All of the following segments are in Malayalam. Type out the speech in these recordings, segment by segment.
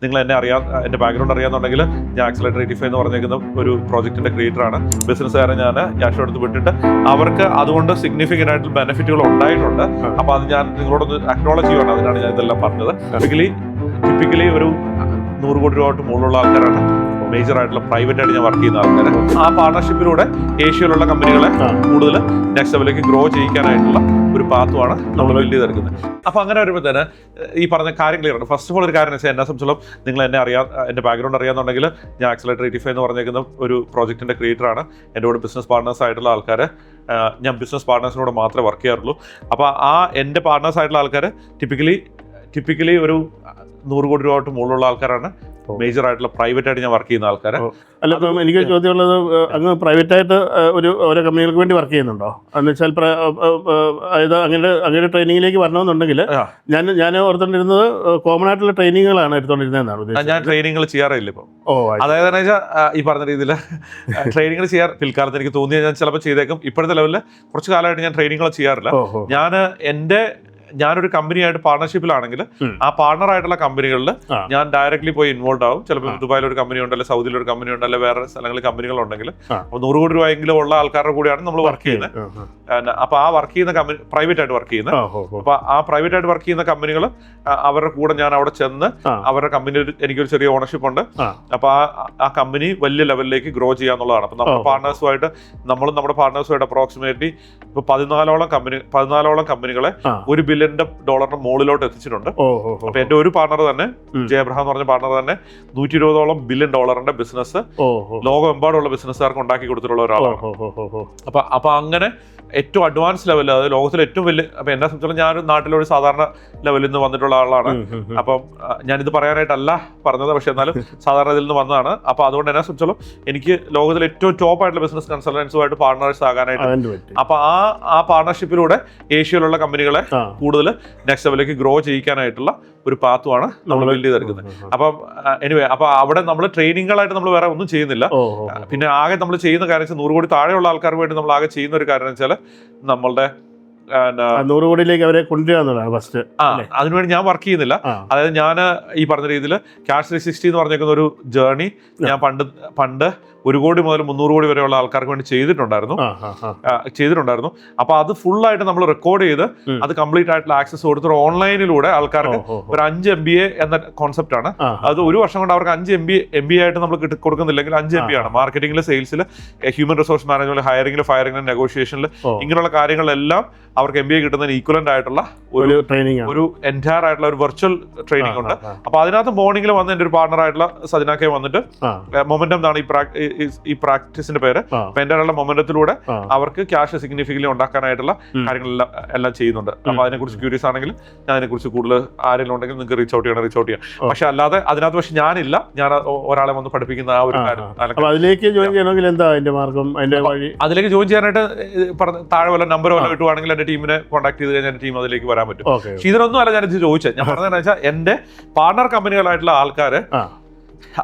നിങ്ങൾ എന്നെ അറിയാൻ എൻ്റെ ബാക്ക്ഗ്രൗണ്ട് അറിയാന്നുണ്ടെങ്കിൽ ഞാൻ ആക്സിലറേറ്റർ 85 എന്ന് പറഞ്ഞേക്കുന്ന ഒരു പ്രോജക്റ്റിന്റെ ക്രിയേറ്ററാണ്. ബിസിനസ്സുകാരെ ഞാൻ ക്യാഷ് എടുത്ത് വിട്ടിട്ട് അവർക്ക് അതുകൊണ്ട് സിഗ്നിഫിക്കൻ്റ് ആയിട്ട് ബെനിഫിറ്റുകൾ ഉണ്ടായിട്ടുണ്ട്. അപ്പോൾ അത് ഞാൻ നിങ്ങളോടൊന്ന് അക്നോളജ് ചെയ്യുകയാണ്. അതിനാണ് ഞാൻ ഇതെല്ലാം പറഞ്ഞത്. ടിപ്പിക്കലി ഒരു 100 കോടി രൂപ തൊട്ട് മുകളിലുള്ള ആൾക്കാരാണ് മേജർ ആയിട്ടുള്ള പ്രൈവറ്റ് ആയിട്ട് ഞാൻ വർക്ക് ചെയ്യുന്ന ആൾക്കാർ. ആ പാർട്ണർഷിപ്പിലൂടെ ഏഷ്യയിലുള്ള കമ്പനികളെ കൂടുതൽ നെക്സ്റ്റ് ലെവലിലേക്ക് ഗ്രോ ചെയ്യിക്കാനായിട്ടുള്ള ഒരു പാത്തുമാണ് നമ്മൾ ബിൽഡ് ചെയ്തെടുക്കുന്നത്. അപ്പോൾ അങ്ങനെ വരുമ്പോൾ തന്നെ ഈ പറഞ്ഞ കാര്യം ക്ലിയർ ആണ്. ഫസ്റ്റ് ഓഫ് ഓൾ ഒരു കാര്യം വെച്ചാൽ എന്നെ സംബന്ധിച്ചോളം നിങ്ങൾ എന്നെ അറിയാൻ എൻ്റെ ബാക്ക്ഗ്രൗണ്ട് അറിയാന്നുണ്ടെങ്കിൽ ഞാൻ ആക്സിലറേറ്റർ 85 എന്ന് പറഞ്ഞേക്കുന്ന ഒരു പ്രോജക്റ്റിൻ്റെ ക്രിയേറ്ററാണ്. എൻ്റെ കൂടെ ബിസിനസ് പാർട്ട്നേഴ്സ് ആയിട്ടുള്ള ആൾക്കാർ ഞാൻ ബിസിനസ് പാർട്ട്നേഴ്സിനോട് മാത്രമേ വർക്ക് ചെയ്യാറുള്ളൂ. അപ്പോൾ ആ എൻ്റെ പാർട്ട്നേഴ്സ് ആയിട്ടുള്ള ആൾക്കാർ ടിപ്പിക്കലി ഒരു 100 കോടി രൂപ തൊട്ട് മുകളിലുള്ള ആൾക്കാരാണ് മേജർ ആയിട്ടുള്ള പ്രൈവറ്റ് ആയിട്ട് ഞാൻ വർക്ക് ചെയ്യുന്ന ആൾക്കാർ. അല്ല, ഇപ്പം എനിക്ക് ചോദ്യമുള്ളത്, അങ്ങ് പ്രൈവറ്റായിട്ട് ഓരോ കമ്പനികൾക്ക് വേണ്ടി വർക്ക് ചെയ്യുന്നുണ്ടോ? എന്ന് വെച്ചാൽ അതായത് അങ്ങനെ ട്രെയിനിങ്ങിലേക്ക് വരണമെന്നുണ്ടെങ്കിൽ ഞാൻ ഓർത്തുകൊണ്ടിരുന്നത് കോമൺ ആയിട്ടുള്ള ട്രെയിനിങ്ങുകളാണ് എടുത്തുകൊണ്ടിരുന്നതെന്നാണ്. ഞാൻ ട്രെയിനിങ്ങുകൾ ചെയ്യാറില്ല ഇപ്പം. അതായത് ഈ പറഞ്ഞ രീതിയിൽ ട്രെയിനിങ്ങൾ ചെയ്യാറ് പിൽക്കാലത്ത് എനിക്ക് തോന്നിയാൽ ഞാൻ ചിലപ്പോൾ ചെയ്തേക്കും. ഇപ്പോഴത്തെ ലെവലിൽ കുറച്ച് കാലമായിട്ട് ഞാൻ ട്രെയിനിങ്ങുകൾ ചെയ്യാറില്ല. ഞാനൊരു കമ്പനിയായിട്ട് പാർട്ണർഷിപ്പിലാണെങ്കിൽ ആ പാർട്ണർ ആയിട്ടുള്ള കമ്പനികളിൽ ഞാൻ ഡയറക്ട്ലി പോയി ഇൻവോൾവ് ആവും. ചിലപ്പോൾ ദുബായിലൊരു കമ്പനി ഉണ്ടല്ലോ, സൗദിയിലൊരു കമ്പനി ഉണ്ടല്ലോ, വേറെ സ്ഥലങ്ങളിൽ കമ്പനികളുണ്ടെങ്കിൽ 100 കോടി രൂപയെങ്കിലും ഉള്ള ആൾക്കാരുടെ കൂടെയാണ് നമ്മൾ വർക്ക് ചെയ്യുന്നത്. അപ്പൊ ആ വർക്ക് ചെയ്യുന്ന കമ്പനി പ്രൈവറ്റ് ആയിട്ട് വർക്ക് ചെയ്യുന്നത്. അപ്പൊ ആ പ്രൈവറ്റ് ആയിട്ട് വർക്ക് ചെയ്യുന്ന കമ്പനികൾ അവരുടെ കൂടെ ഞാൻ അവിടെ ചെന്ന് അവരുടെ കമ്പനിയിൽ എനിക്കൊരു ചെറിയ ഓണർഷിപ്പ് ഉണ്ട്. അപ്പൊ ആ കമ്പനി വലിയ ലെവലിലേക്ക് ഗ്രോ ചെയ്യാന്നുള്ളതാണ്. അപ്പൊ നമ്മുടെ പാർട്ണേഴ്സുമായിട്ട് അപ്രോക്സിമേറ്റ്ലി ഇപ്പൊ 14ഓളം കമ്പനികളെ $1 ബില്യൺ മുകളിലോട്ട് എത്തിച്ചിട്ടുണ്ട്. അപ്പൊ എന്റെ ഒരു പാർട്ണർ തന്നെ, ജയബ്രഹാം എന്ന് പറഞ്ഞ പാർട്ണർ തന്നെ $120 ബില്യൺ ബിസിനസ് ലോകമെമ്പാടുള്ള ബിസിനസ്സുകാർക്ക് ഉണ്ടാക്കി കൊടുത്തിട്ടുള്ള ഒരാളാണ്. അപ്പൊ അങ്ങനെ ഏറ്റവും അഡ്വാൻസ് ലെവലിൽ, അതായത് ലോകത്തിലെ ഏറ്റവും വലിയ, അപ്പൊ എന്നെ സംബന്ധിച്ചിടത്തോളം ഞാനൊരു നാട്ടിലൊരു സാധാരണ ലെവലിൽ നിന്ന് വന്നിട്ടുള്ള ആളാണ്. അപ്പം ഞാനിത് പറയാനായിട്ടല്ല പറഞ്ഞത്, പക്ഷെ എന്നാലും സാധാരണ ഇതിൽ നിന്ന് വന്നതാണ്. അപ്പൊ അതുകൊണ്ട് എന്നെ സംബന്ധിച്ചോളം എനിക്ക് ലോകത്തിലെ ഏറ്റവും ടോപ്പ് ആയിട്ടുള്ള ബിസിനസ് കൺസൾട്ടൻസുമായിട്ട് പാർട്ണേഴ്സ് ആകാനായിട്ട്, അപ്പൊ ആ പാർട്ണർഷിപ്പിലൂടെ ഏഷ്യയിലുള്ള കമ്പനികളെ കൂടുതൽ നെക്സ്റ്റ് ലെവലിലേക്ക് ഗ്രോ ചെയ്യിക്കാനായിട്ടുള്ള ഒരു പാത്തുമാണ് നമ്മൾ ബിൽഡ് ചെയ്തെടുക്കുന്നത്. അപ്പം എനിവേ, അപ്പൊ അവിടെ നമ്മൾ ട്രെയിനിങ്ങുകളായിട്ട് നമ്മൾ വേറെ ഒന്നും ചെയ്യുന്നില്ല. പിന്നെ ആകെ നമ്മൾ ചെയ്യുന്ന കാര്യം വെച്ചാൽ 100 കോടി താഴെയുള്ള ആൾക്കാർക്ക് വേണ്ടി നമ്മൾ ആകെ ചെയ്യുന്ന ഒരു കാര്യം എന്ന് വെച്ചാൽ നമ്മളുടെ 100 കോടിയിലേക്ക് അവരെ കൊണ്ടുവരാന്നുള്ളതാണ് ഫസ്റ്റ്. അതിനുവേണ്ടി ഞാൻ വർക്ക് ചെയ്യുന്നില്ല. അതായത് ഞാൻ ഈ പറഞ്ഞ രീതിയിൽ ക്യാഷ് 360 എന്ന് പറഞ്ഞേക്കുന്ന ഒരു ജേർണി ഞാൻ പണ്ട് 1 കോടി മുതൽ 300 കോടി വരെയുള്ള ആൾക്കാർക്ക് വേണ്ടി ചെയ്തിട്ടുണ്ടായിരുന്നു. അപ്പൊ അത് ഫുള്ളായിട്ട് നമ്മൾ റെക്കോർഡ് ചെയ്ത് അത് കംപ്ലീറ്റ് ആയിട്ടുള്ള ആക്സസ് കൊടുത്തിട്ട് ഓൺലൈനിലൂടെ ആൾക്കാർക്ക് ഒരു 5 MBA എന്ന കോൺസെപ്റ്റ് ആണ്. അത് ഒരു വർഷം കൊണ്ട് അവർക്ക് 5 MBA ആയിട്ട് നമ്മൾ കൊടുക്കുന്നില്ലെങ്കിൽ 5 MBA ആണ്. മാർക്കറ്റിംഗിൽ, സെയിൽസിൽ, ഹ്യൂമൻ റിസോഴ്സ് മാനേജ്മെന്റ്, ഹയറിംഗിൽ, ഫയറിംഗിൽ, നെഗോഷിയേഷനിൽ, ഇങ്ങനെയുള്ള കാര്യങ്ങളെല്ലാം അവർക്ക് MBA കിട്ടുന്നതിന് ഈക്വലന്റ് ആയിട്ടുള്ള ഒരു എൻറ്റയർ ആയിട്ടുള്ള ഒരു വെർച്വൽ ട്രെയിനിങ് ഉണ്ട്. അപ്പൊ അതിനകത്ത് മോർണിംഗിൽ വന്ന് എൻ്റെ ഒരു പാർട്ണർ ആയിട്ടുള്ള സജനാക്കെ വന്നിട്ട് മൊമെന്റം എന്നാണ് ഈ പ്രാക്ടീസിന്റെ പേര്. അപ്പൊ എൻ്റെ മൊമെന്റത്തിലൂടെ അവർക്ക് ക്യാഷ് സിഗ്നിഫിക്കലി ഉണ്ടാക്കാനായിട്ടുള്ള കാര്യങ്ങളെല്ലാം എല്ലാം ചെയ്യുന്നുണ്ട്. അപ്പൊ അതിനെക്കുറിച്ച് ക്യൂരിയസ് ആണെങ്കിൽ ഞാൻ അതിനെക്കുറിച്ച് കൂടുതൽ ആരെങ്കിലും ഉണ്ടെങ്കിൽ നിങ്ങൾക്ക് റീച്ച് ഔട്ട് ചെയ്യാം. പക്ഷെ അല്ലാതെ അതിനകത്ത് ഞാനില്ല, ഞാൻ ഒരാളെ വന്ന് പഠിപ്പിക്കുന്ന ആ ഒരു കാര്യം. അതിലേക്ക് ജോയിൻ ചെയ്യണമെങ്കിൽ എന്താ അതിന്റെ മാർഗം, അതിലേക്ക് ജോയിൻ ചെയ്യാനായിട്ട് താഴെ വല്ല നമ്പർ വല്ല കിട്ടുവാണെങ്കിൽ എന്റെ ടീമിനെ കോൺടാക്ട് ചെയ്ത് കഴിഞ്ഞാൽ എന്റെ ടീം അതിലേക്ക് വരാൻ പറ്റും. പക്ഷെ ഇതിനൊന്നും അല്ല ഞാൻ ചോദിച്ചത്. ഞാൻ പറഞ്ഞതെന്ന് വെച്ചാൽ എന്റെ പാർട്ണർ കമ്പനികളായിട്ടുള്ള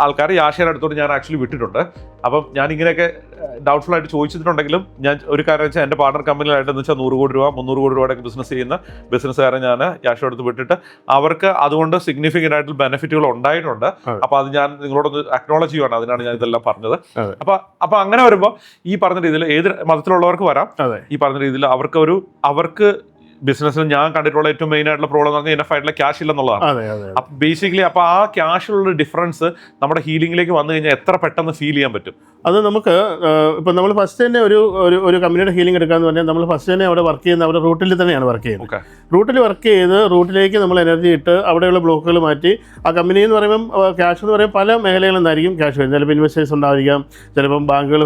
ആൾക്കാർ യാഷയുടെ അടുത്തോട്ട് ഞാൻ ആക്ച്വലി വിട്ടിട്ടുണ്ട്. അപ്പം ഞാൻ ഇങ്ങനെയൊക്കെ ഡൗട്ട്ഫുൾ ആയിട്ട് ചോദിച്ചിട്ടുണ്ടെങ്കിലും ഞാൻ ഒരു കാര്യം വെച്ചാൽ എൻ്റെ പാർട്ണർ കമ്പനികളായിട്ടെന്ന് വെച്ചാൽ 100 കോടി രൂപ 300 കോടി രൂപയുടെ ബിസിനസ് ചെയ്യുന്ന ബിസിനസ്സുകാരെ ഞാൻ യാഷയുടെ അടുത്ത് വിട്ടിട്ട് അവർക്ക് അതുകൊണ്ട് സിഗ്നിഫിക്കൻ്റ് ആയിട്ടുള്ള ബെനിഫിറ്റുകൾ ഉണ്ടായിട്ടുണ്ട്. അപ്പൊ അത് ഞാൻ നിങ്ങളോടൊന്ന് അക്നോളജ് ചെയ്യുകയാണ്. അതിനാണ് ഞാൻ ഇതെല്ലാം പറഞ്ഞത്. അപ്പൊ അങ്ങനെ വരുമ്പോൾ ഈ പറഞ്ഞ രീതിയിൽ ഏത് മതത്തിലുള്ളവർക്ക് വരാം. ഈ പറഞ്ഞ രീതിയിൽ അവർക്ക് ബിസിനസ്സിൽ ഞാൻ കണ്ടിട്ടുള്ള ഏറ്റവും മെയിൻ ആയിട്ടുള്ള പ്രോബ്ലം എന്ന് പറഞ്ഞാൽ ഇനഫ് ആയിട്ടുള്ള ക്യാഷ് ഇല്ലെന്നുള്ളതാണ്. അപ്പൊ ബേസിക്കലി അപ്പൊ ആ ക്യാഷിലുള്ള ഡിഫറൻസ് നമ്മുടെ ഹീലിംഗിലേക്ക് വന്നു കഴിഞ്ഞാൽ എത്ര പെട്ടെന്ന് ഫീൽ ചെയ്യാൻ പറ്റും. അത് നമുക്ക് ഇപ്പം നമ്മൾ ഫസ്റ്റ് തന്നെ ഒരു കമ്പനിയുടെ ഹീലിംഗ് എടുക്കാന്ന് പറഞ്ഞാൽ നമ്മൾ ഫസ്റ്റ് തന്നെ അവിടെ വർക്ക് ചെയ്യുന്ന അവിടെ റൂട്ടിൽ തന്നെയാണ് വർക്ക് ചെയ്യുന്നത്. റൂട്ടിൽ വർക്ക് ചെയ്ത് റൂട്ടിലേക്ക് നമ്മൾ എനർജി ഇട്ട് അവിടെയുള്ള ബ്ലോക്കുകൾ മാറ്റി ആ കമ്പനി എന്ന് പറയുമ്പം ക്യാഷ് എന്ന് പറയുമ്പോൾ പല മേഖലകളിൽ നിന്നായിരിക്കും ക്യാഷ് വരുന്നത്. ചിലപ്പോൾ ഇൻവെസ്റ്റേഴ്സ് ഉണ്ടായിരിക്കാം, ചിലപ്പം ബാങ്കുകൾ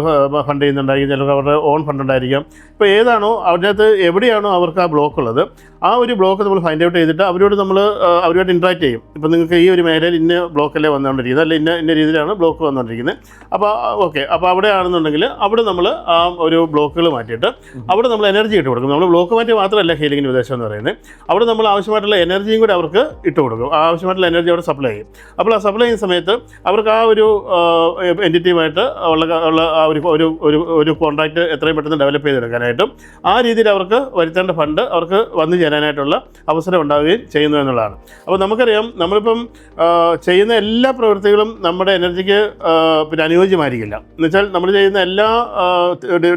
ഫണ്ട് ചെയ്യുന്നുണ്ടായിരിക്കും, ചിലപ്പോൾ അവരുടെ ഓൺ ഫണ്ട് ഉണ്ടായിരിക്കാം. ഇപ്പോൾ ഏതാണോ അതിനകത്ത് എവിടെയാണോ അവർക്ക് ആ ബ്ലോക്ക് ഉള്ളത് ആ ഒരു ബ്ലോക്ക് നമ്മൾ ഫൈൻഡ് ഔട്ട് ചെയ്തിട്ട് അവരുമായിട്ട് ഇൻട്രാക്ട് ചെയ്യും. ഇപ്പോൾ നിങ്ങൾക്ക് ഈ ഒരു മേഖലയിൽ ഇന്ന ബ്ലോക്കല്ലേ വന്നുകൊണ്ടിരിക്കുന്നത്, അല്ല ഇന്ന രീതിയിലാണ് ബ്ലോക്ക് വന്നുകൊണ്ടിരിക്കുന്നത്. അപ്പോൾ ഓക്കെ, അപ്പോൾ അവിടെ ആണെന്നുണ്ടെങ്കിൽ അവിടെ നമ്മൾ ആ ഒരു ബ്ലോക്കുകൾ മാറ്റിയിട്ട് അവിടെ നമ്മൾ എനർജി ഇട്ട് കൊടുക്കും. നമ്മൾ ബ്ലോക്ക് മാറ്റി മാത്രമല്ല ഹീലിംഗിന് ഉദ്ദേശം എന്ന് പറയുന്നത്, അവിടെ നമ്മൾ ആവശ്യമായിട്ടുള്ള എനർജിയും കൂടി അവർക്ക് ഇട്ട് കൊടുക്കും. ആവശ്യമായിട്ടുള്ള എനർജി അവിടെ സപ്ലൈ ചെയ്യും. അപ്പോൾ ആ സപ്ലൈ ചെയ്യുന്ന സമയത്ത് അവർക്ക് ആ ഒരു എൻറ്റിറ്റിയുമായിട്ട് ഉള്ള ആ ഒരു കോൺട്രാക്റ്റ് എത്രയും പെട്ടെന്ന് ഡെവലപ്പ് ചെയ്തെടുക്കാനായിട്ടും ആ രീതിയിൽ അവർക്ക് വരുത്തേണ്ട ഫണ്ട് അവർക്ക് അവർക്ക് വന്നു ചേരാനായിട്ടുള്ള അവസരം ഉണ്ടാവുകയും ചെയ്യുന്നു എന്നുള്ളതാണ്. അപ്പോൾ നമുക്കറിയാം നമ്മളിപ്പം ചെയ്യുന്ന എല്ലാ പ്രവൃത്തികളും നമ്മുടെ എനർജിക്ക് പിന്നെ അനുയോജ്യമായിരിക്കില്ല. എന്നുവെച്ചാൽ നമ്മൾ ചെയ്യുന്ന എല്ലാ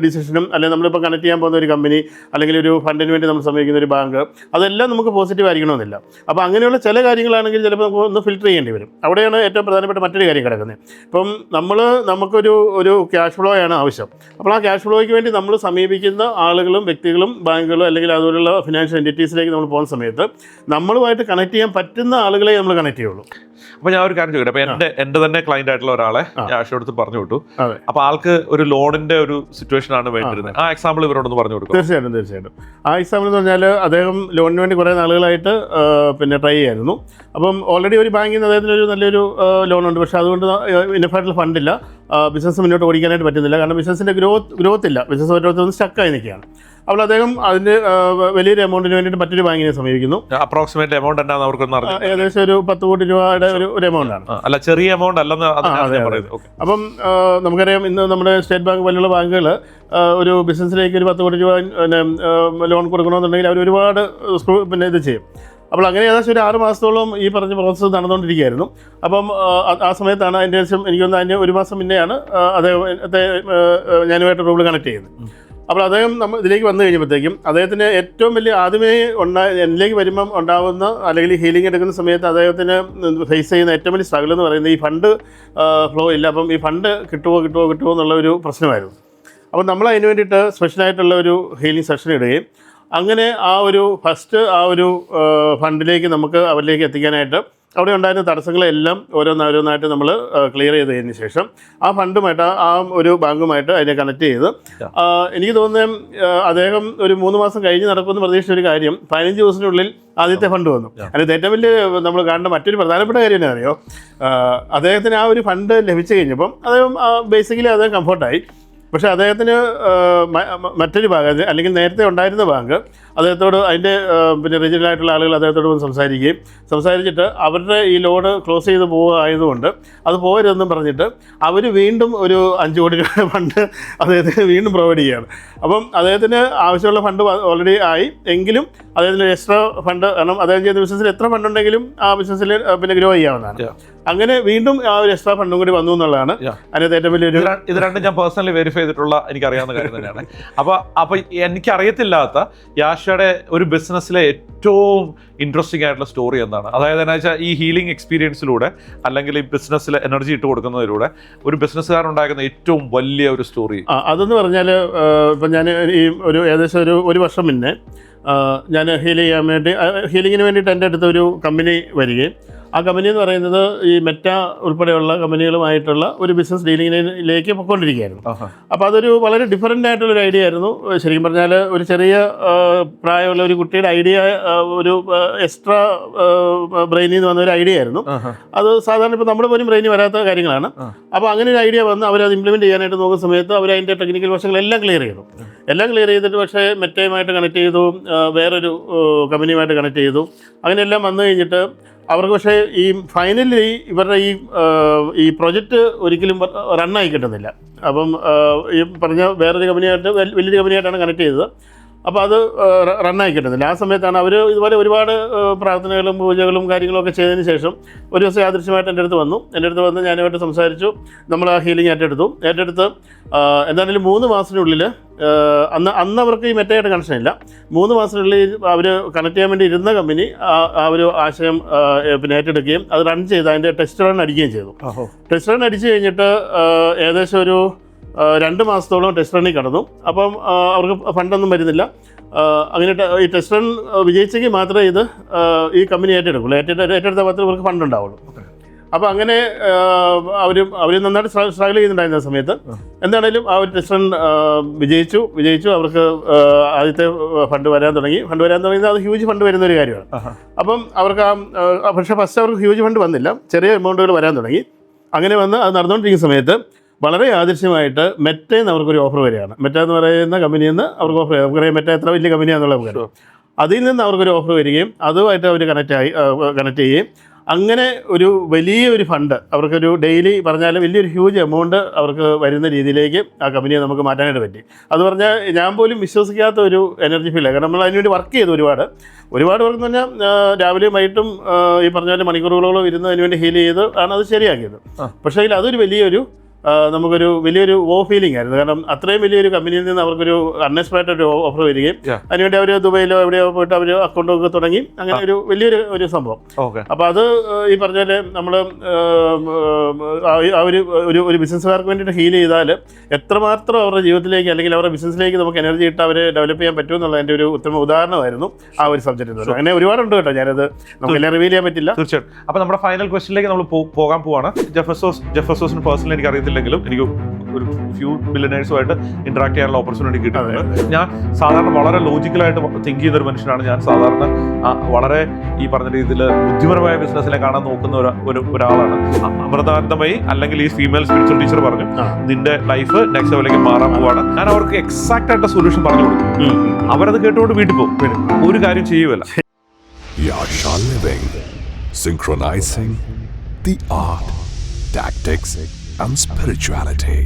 ഡിസിഷനും, അല്ലെങ്കിൽ നമ്മളിപ്പോൾ കണക്ട് ചെയ്യാൻ പോകുന്ന ഒരു കമ്പനി, അല്ലെങ്കിൽ ഒരു ഫണ്ടിന് വേണ്ടി നമ്മൾ സമീപിക്കുന്ന ഒരു ബാങ്ക്, അതെല്ലാം നമുക്ക് പോസിറ്റീവ് ആയിരിക്കണമെന്നില്ല. അപ്പോൾ അങ്ങനെയുള്ള ചില കാര്യങ്ങളാണെങ്കിൽ ചിലപ്പോൾ നമുക്ക് ഒന്ന് ഫിൽറ്റർ ചെയ്യേണ്ടി വരും. അവിടെയാണ് ഏറ്റവും പ്രധാനപ്പെട്ട മറ്റൊരു കാര്യം കിടക്കുന്നത്. ഇപ്പം നമുക്കൊരു ക്യാഷ് ഫ്ലോ ആണ് ആവശ്യം. അപ്പോൾ ആ ക്യാഷ് ഫ്ലോയ്ക്ക് വേണ്ടി നമ്മൾ സമീപിക്കുന്ന ആളുകളും വ്യക്തികളും ബാങ്കുകളും അല്ലെങ്കിൽ അതുപോലുള്ള ഫിനാൻഷ്യൽ എൻറ്റിറ്റീസിലേക്ക് നമ്മൾ പോകുന്ന സമയത്ത് നമ്മളുമായിട്ട് കണക്ട് ചെയ്യാൻ പറ്റുന്ന ആളുകളെ നമ്മൾ കണക്ട് ചെയ്യുള്ളൂ. അപ്പൊ ഞാൻ ഒരു കാര്യം ചോദിക്കട്ടെ, അപ്പൊ എന്റെ തന്നെ ക്ലയന്റ് ആയിട്ടുള്ള ഒരാളെ ഞാൻ അടുത്ത് പറഞ്ഞു വിട്ടു. അപ്പൊ ആൾക്ക് ഒരു ലോണിന്റെ ഒരു സിറ്റുവേഷൻ ആണ് വേണ്ടിയിരുന്നത്. ആ എക്സാമ്പിൾ ഇവരോടൊന്ന് പറഞ്ഞു കൊടുക്കും. തീർച്ചയായിട്ടും. ആ എക്സാമ്പിൾ എന്ന് പറഞ്ഞാൽ അദ്ദേഹം ലോണിന് വേണ്ടി കുറേ നാളുകളായിട്ട് പിന്നെ ട്രൈ ചെയ്യായിരുന്നു. അപ്പം ഓൾറെഡി ഒരു ബാങ്കിൽ നിന്ന് അദ്ദേഹത്തിന് ഒരു നല്ലൊരു ലോണുണ്ട്. പക്ഷേ അതുകൊണ്ട് ഇനഫായിട്ടുള്ള ഫണ്ടില്ല, ബിസിനസ് മുന്നോട്ട് ഓടിക്കാനായിട്ട് പറ്റുന്നില്ല. കാരണം ബിസിനസ്സിൻ്റെ ഗ്രോത്ത് ഇല്ല, ബിസിനസ് ഓരോരുത്തരും സ്റ്റക്കായി നിൽക്കുകയാണ്. അപ്പോൾ അദ്ദേഹം അതിൻ്റെ വലിയൊരു എമൗണ്ടിന് വേണ്ടിയിട്ട് മറ്റൊരു ബാങ്കിനെ സമീപിക്കുന്നു. അപ്രോക്സിമേറ്റ് എമൗണ്ട് എന്താണെന്ന് അവർക്കൊന്ന് അറിയാം. ഏകദേശം ഒരു 10 കോടി രൂപയുടെ ഒരു എമൗണ്ടാണ്. അല്ല, ചെറിയ എമൗണ്ട് അല്ലെന്ന്. അപ്പം നമുക്കറിയാം ഇന്ന് നമ്മുടെ സ്റ്റേറ്റ് ബാങ്ക് പോലുള്ള ബാങ്കുകൾ ഒരു ബിസിനസ്സിലേക്ക് ഒരു 10 കോടി രൂപ ലോൺ കൊടുക്കണമെന്നുണ്ടെങ്കിൽ അവർ ഒരുപാട് പിന്നെ ഇത് ചെയ്യും. അപ്പോൾ അങ്ങനെ ഏകദേശം ഒരു 6 മാസത്തോളം ഈ പറഞ്ഞ പ്രോസസ്സ് നടന്നുകൊണ്ടിരിക്കുകയായിരുന്നു. അപ്പം ആ സമയത്താണ് അതിൻ്റെ ശേഷം എനിക്കൊന്ന് അതിന് 1 മാസം മുന്നെയാണ് അദ്ദേഹത്തെ ഞാനുമായിട്ട് റൂബിൾ കണക്ട് ചെയ്യുന്നത്. അപ്പോൾ അദ്ദേഹം ഇതിലേക്ക് വന്നു കഴിഞ്ഞപ്പോഴത്തേക്കും അദ്ദേഹത്തിന് ഏറ്റവും വലിയ ആദ്യമേ എന്നിലേക്ക് വരുമ്പം ഉണ്ടാകുന്ന അല്ലെങ്കിൽ ഹീലിംഗ് എടുക്കുന്ന സമയത്ത് അദ്ദേഹത്തിന് ഫേസ് ചെയ്യുന്ന ഏറ്റവും വലിയ സ്ട്രഗിൾ എന്ന് പറയുന്നത് ഈ ഫണ്ട് ഫ്ലോ ഇല്ല. അപ്പം ഈ ഫണ്ട് കിട്ടുമോ എന്നുള്ള ഒരു പ്രശ്നമായിരുന്നു. അപ്പം നമ്മൾ അതിന് വേണ്ടിയിട്ട് സ്പെഷ്യലായിട്ടുള്ള ഒരു ഹീലിംഗ് സെഷൻ ഇടുകയും അങ്ങനെ ഫസ്റ്റ് ഫണ്ടിലേക്ക് നമുക്ക് അവരിലേക്ക് എത്തിക്കാനായിട്ട് അവിടെ ഉണ്ടായിരുന്ന തടസ്സങ്ങളെല്ലാം ഓരോന്നായിട്ട് നമ്മൾ ക്ലിയർ ചെയ്തതിന് ശേഷം ആ ഫണ്ടുമായിട്ട് ആ ഒരു ബാങ്കുമായിട്ട് അതിനെ കണക്ട് ചെയ്ത് എനിക്ക് തോന്നുന്നത് അദ്ദേഹം ഒരു 3 മാസം കഴിഞ്ഞ് നടക്കുമെന്ന് പ്രതീക്ഷിച്ച ഒരു കാര്യം 15 ദിവസത്തിനുള്ളിൽ ആദ്യത്തെ ഫണ്ട് വന്നു. അതിനകത്ത് ഏറ്റവും വലിയ നമ്മൾ കാണേണ്ട മറ്റൊരു പ്രധാനപ്പെട്ട കാര്യം എന്താ അറിയോ, അദ്ദേഹത്തിന് ആ ഒരു ഫണ്ട് ലഭിച്ചു കഴിഞ്ഞപ്പം ബേസിക്കലി അദ്ദേഹം കംഫർട്ടായി. പക്ഷേ അദ്ദേഹത്തിന് മറ്റൊരു ബാങ്ക് അല്ലെങ്കിൽ നേരത്തെ ഉണ്ടായിരുന്ന ബാങ്ക് അദ്ദേഹത്തോട് അതിൻ്റെ പിന്നെ റീജിയണലായിട്ടുള്ള ആളുകൾ അദ്ദേഹത്തോട് വന്ന് സംസാരിച്ചിട്ട് അവരുടെ ഈ ലോൺ ക്ലോസ് ചെയ്ത് ആയതുകൊണ്ട് അത് പോകരുതെന്നും പറഞ്ഞിട്ട് അവർ വീണ്ടും ഒരു 5 കോടി രൂപ ഫണ്ട് അദ്ദേഹത്തിന് വീണ്ടും പ്രൊവൈഡ് ചെയ്യുകയാണ്. അപ്പം അദ്ദേഹത്തിന് ആവശ്യമുള്ള ഫണ്ട് ഓൾറെഡി ആയി, എങ്കിലും അദ്ദേഹത്തിന് എക്സ്ട്രാ ഫണ്ട്, കാരണം അദ്ദേഹം ചെയ്യുന്ന ബിസിനസ്സിൽ എത്ര ഫണ്ടുണ്ടെങ്കിലും ആ ബിസിനസ്സിൽ പിന്നെ ഗ്രോ ചെയ്യാവുന്നതാണ്. അങ്ങനെ വീണ്ടും ആ ഒരു എക്സ്ട്രാ ഫണ്ടും കൂടി വന്നു എന്നുള്ളതാണ് അതിനകത്ത് ഏറ്റവും വലിയൊരു. ഇത് രണ്ടും ഞാൻ പേഴ്സണലി വെരിഫൈ ചെയ്തിട്ടുള്ള എനിക്കറിയാവുന്ന കാര്യം തന്നെയാണ്. അപ്പോൾ എനിക്കറിയത്തില്ലാത്ത യാഷയുടെ ഒരു ബിസിനസ്സിലെ ഏറ്റവും ഇൻട്രസ്റ്റിംഗ് ആയിട്ടുള്ള സ്റ്റോറി എന്താണ്? അതായത് എന്താ വെച്ചാൽ ഈ ഹീലിംഗ് എക്സ്പീരിയൻസിലൂടെ അല്ലെങ്കിൽ ഈ ബിസിനസ്സിൽ എനർജി ഇട്ട് കൊടുക്കുന്നതിലൂടെ ഒരു ബിസിനസ്സുകാരൻ ഉണ്ടാക്കുന്ന ഏറ്റവും വലിയ ഒരു സ്റ്റോറി അതെന്ന് പറഞ്ഞാൽ, ഇപ്പം ഞാൻ ഈ ഏകദേശം ഒരു വർഷം മുന്നേ ഞാൻ ഹീലിങ്ങിന് വേണ്ടിയിട്ട് എൻ്റെ അടുത്ത് ഒരു കമ്പനി വരികയും ആ കമ്പനി എന്ന് പറയുന്നത് ഈ മെറ്റ ഉൾപ്പെടെയുള്ള കമ്പനികളുമായിട്ടുള്ള ഒരു ബിസിനസ് ഡീലിങ്ങിലേക്ക് പൊയ്ക്കൊണ്ടിരിക്കുകയായിരുന്നു. അപ്പോൾ അതൊരു വളരെ ഡിഫറൻ്റ് ആയിട്ടുള്ളൊരു ഐഡിയ ആയിരുന്നു. ശരിക്കും പറഞ്ഞാൽ ഒരു ചെറിയ പ്രായമുള്ള ഒരു കുട്ടിയുടെ ഐഡിയ, ഒരു എക്സ്ട്രാ ബ്രെയിനിൽ നിന്ന് വന്ന ഒരു ഐഡിയ ആയിരുന്നു. അത് സാധാരണ ഇപ്പോൾ നമ്മുടെ പോലും ബ്രെയിനിൽ വരാത്ത കാര്യങ്ങളാണ്. അപ്പോൾ അങ്ങനെ ഒരു ഐഡിയ വന്ന് അവരത് ഇംപ്ലിമെൻറ്റ് ചെയ്യാനായിട്ട് നോക്കുന്ന സമയത്ത് അവർ അതിൻ്റെ ടെക്നിക്കൽ വശങ്ങളെല്ലാം ക്ലിയർ ചെയ്തിട്ട് പക്ഷേ മെറ്റയുമായിട്ട് കണക്ട് ചെയ്തു, വേറൊരു കമ്പനിയുമായിട്ട് കണക്ട് ചെയ്തു. അങ്ങനെയെല്ലാം വന്നു കഴിഞ്ഞിട്ട് അവർക്ക് പക്ഷേ ഈ ഫൈനലി ഇവരുടെ ഈ പ്രൊജക്റ്റ് ഒരിക്കലും റണ്ണായി കിട്ടുന്നില്ല. അപ്പം ഈ പറഞ്ഞ വേറൊരു കമ്പനിയായിട്ട് വലിയൊരു കമ്പനിയായിട്ടാണ് കണക്ട് ചെയ്തത്. അപ്പോൾ അത് റണ്ണായി കിട്ടുന്നില്ല. ആ സമയത്താണ് അവർ ഇതുപോലെ ഒരുപാട് പ്രാർത്ഥനകളും പൂജകളും കാര്യങ്ങളൊക്കെ ചെയ്തതിന് ശേഷം ഒരു ദിവസം യാദൃശ്യമായിട്ട് എൻ്റെ അടുത്ത് വന്ന് ഞാനുമായിട്ട് സംസാരിച്ചു. നമ്മൾ ആ ഹീലിംഗ് ഏറ്റെടുത്ത് എന്താണെങ്കിലും 3 മാസത്തിനുള്ളിൽ അന്ന് അവർക്ക് ഈ മെറ്റയായിട്ട് കണക്ഷൻ ഇല്ല. 3 മാസത്തിനുള്ളിൽ അവർ കണക്ട് ചെയ്യാൻ വേണ്ടി ഇരുന്ന കമ്പനി ആ ഒരു ആശയം പിന്നെ ഏറ്റെടുക്കുകയും അത് റൺ ചെയ്ത് അതിൻ്റെ ടെസ്റ്റ് റൺ അടിക്കുകയും ചെയ്തു. ടെസ്റ്റ് റൺ അടിച്ചു കഴിഞ്ഞിട്ട് ഏകദേശം ഒരു 2 മാസത്തോളം ടെസ്റ്റ് റണ്ണിൽ കടന്നു. അപ്പം അവർക്ക് ഫണ്ടൊന്നും വരുന്നില്ല. അങ്ങനെ ഈ ടെസ്റ്റ് റൺ വിജയിച്ചെങ്കിൽ മാത്രമേ ഈ കമ്പനി ഏറ്റെടുക്കുള്ളൂ. ഏറ്റെടുത്താൽ മാത്രമേ ഇവർക്ക് ഫണ്ട് ഉണ്ടാവുള്ളൂ. അപ്പോൾ അങ്ങനെ അവർ നന്നായിട്ട് സ്ട്രഗിൾ ചെയ്യുന്നുണ്ടായിരുന്ന സമയത്ത് എന്താണേലും ആ ഒരു ടെസ്റ്റ് റൺ വിജയിച്ചു. അവർക്ക് ആദ്യത്തെ ഫണ്ട് വരാൻ തുടങ്ങിയത് അത് ഹ്യൂജ് ഫണ്ട് വരുന്നൊരു കാര്യമാണ്. അപ്പം അവർക്ക് പക്ഷേ ഫസ്റ്റ് അവർക്ക് ഹ്യൂജ് ഫണ്ട് വന്നില്ല, ചെറിയ എമൗണ്ടുകൾ വരാൻ തുടങ്ങി. അങ്ങനെ വന്ന് അത് നടന്നുകൊണ്ടിരിക്കുന്ന സമയത്ത് വളരെ ആദർശമായിട്ട് മെറ്റയിൽ നിന്ന് അവർക്കൊരു ഓഫർ വരികയാണ്. മെറ്റ എന്ന് പറയുന്ന കമ്പനിയിൽ നിന്ന് അവർക്ക് ഓഫർ ചെയ്യാം. നമുക്കറിയാം മെറ്റ എത്ര വലിയ കമ്പനിയാണെന്നുള്ള നമുക്കറിയാം. അതിൽ നിന്ന് അവർക്കൊരു ഓഫർ വരികയും അതുമായിട്ട് അവർ കണക്ട് ചെയ്യുകയും അങ്ങനെ ഒരു വലിയൊരു ഫണ്ട് അവർക്കൊരു ഡെയിലി പറഞ്ഞാലും വലിയൊരു ഹ്യൂജ് എമൗണ്ട് അവർക്ക് വരുന്ന രീതിയിലേക്ക് ആ കമ്പനിയെ നമുക്ക് മാറ്റാനായിട്ട് പറ്റി. അത് പറഞ്ഞാൽ ഞാൻ പോലും വിശ്വസിക്കാത്ത ഒരു എനർജി ഫീലാണ്. കാരണം നമ്മൾ അതിനുവേണ്ടി വർക്ക് ചെയ്തു ഒരുപാട് വർക്ക് എന്ന് പറഞ്ഞാൽ രാവിലെയും വൈകിട്ടും ഈ പറഞ്ഞ പോലെ മണിക്കൂറുകളോളം ഇരുന്ന് അതിനുവേണ്ടി ഹീൽ ചെയ്ത് ആണ് അത് ശരിയാക്കിയത്. പക്ഷേ അതിൽ അതൊരു വലിയൊരു നമുക്കൊരു വലിയൊരു ഫീലിംഗ് ആയിരുന്നു. കാരണം അത്രയും വലിയൊരു കമ്പനിയിൽ നിന്ന് അവർക്കൊരു അൺഎക്സ്പെക്റ്റഡ് ഒരു ഓഫർ വരികയും അതിനുവേണ്ടി അവർ ദുബൈയിലോ എവിടെയോ പോയിട്ട് അവർ അക്കൗണ്ടൊക്കെ തുടങ്ങി അങ്ങനെ ഒരു വലിയൊരു സംഭവം. അപ്പോൾ അത് ഈ പറഞ്ഞ പോലെ നമ്മൾ ഒരു ബിസിനസ്സുകാർക്ക് വേണ്ടിയിട്ട് ഹീൽ ചെയ്താൽ എത്രമാത്രം അവരുടെ ജീവിതത്തിലേക്ക് അല്ലെങ്കിൽ അവരുടെ ബിസിനസ്സിലേക്ക് നമുക്ക് എനർജി ഇട്ട് അവരെ ഡെവലപ്പ് ചെയ്യാൻ പറ്റുമെന്നുള്ള എൻ്റെ ഒരു ഉത്തമ ഉദാഹരണമായിരുന്നു ആ ഒരു സബ്ജക്റ്റ്. അങ്ങനെ ഒരുപാടുണ്ട് കേട്ടോ, ഞാനത് നമുക്ക് എല്ലാം റിവീൽ ചെയ്യാൻ പറ്റില്ല. തീർച്ചയായിട്ടും. അപ്പോൾ നമ്മുടെ ഫൈനൽ ക്വസ്റ്റിനിലേക്ക് നമ്മൾ പോകാൻ പോവാണ്. ജെഫസോസിന് പേഴ്സണലി എനിക്ക് അറിയത്തില്ലെങ്കിലും എനിക്ക് ഒരു ഫ്യൂ ബില്യനേഴ്സുമായിട്ട് ഇന്ററാക്ട് ചെയ്യാനുള്ള ഓപ്പർച്യൂണിറ്റി കിട്ടുന്നുണ്ട്. ഞാൻ സാധാരണ വളരെ ലോജിക്കലായിട്ട് തിങ്ക് ചെയ്യുന്ന ഒരു മനുഷ്യനാണ്. ഞാൻ സാധാരണ വളരെ ഈ പറഞ്ഞ രീതിയിൽ ബുദ്ധിപരമായ ബിസിനസ്സിനെ കാണാൻ നോക്കുന്ന ഒരാളാണ്. അമൃതാനന്ദമയി അല്ലെങ്കിൽ ഈ ഫീമെയിൽ സ്പിരിച്വൽ ടീച്ചർ പറഞ്ഞു നിന്റെ ലൈഫ് നെക്സ്റ്റ് ലെവലിലേക്ക് മാറാൻ പോവാണ്. ഞാൻ അവർക്ക് എക്സാക്ട് ആയിട്ട് സൊല്യൂഷൻ പറഞ്ഞു കൊടുക്കും. അവരത് കേട്ടുകൊണ്ട് വീട്ടിൽ പോകും, ഒരു കാര്യം ചെയ്യുമല്ല. Yasha Living, synchronizing the art, tactics and spirituality.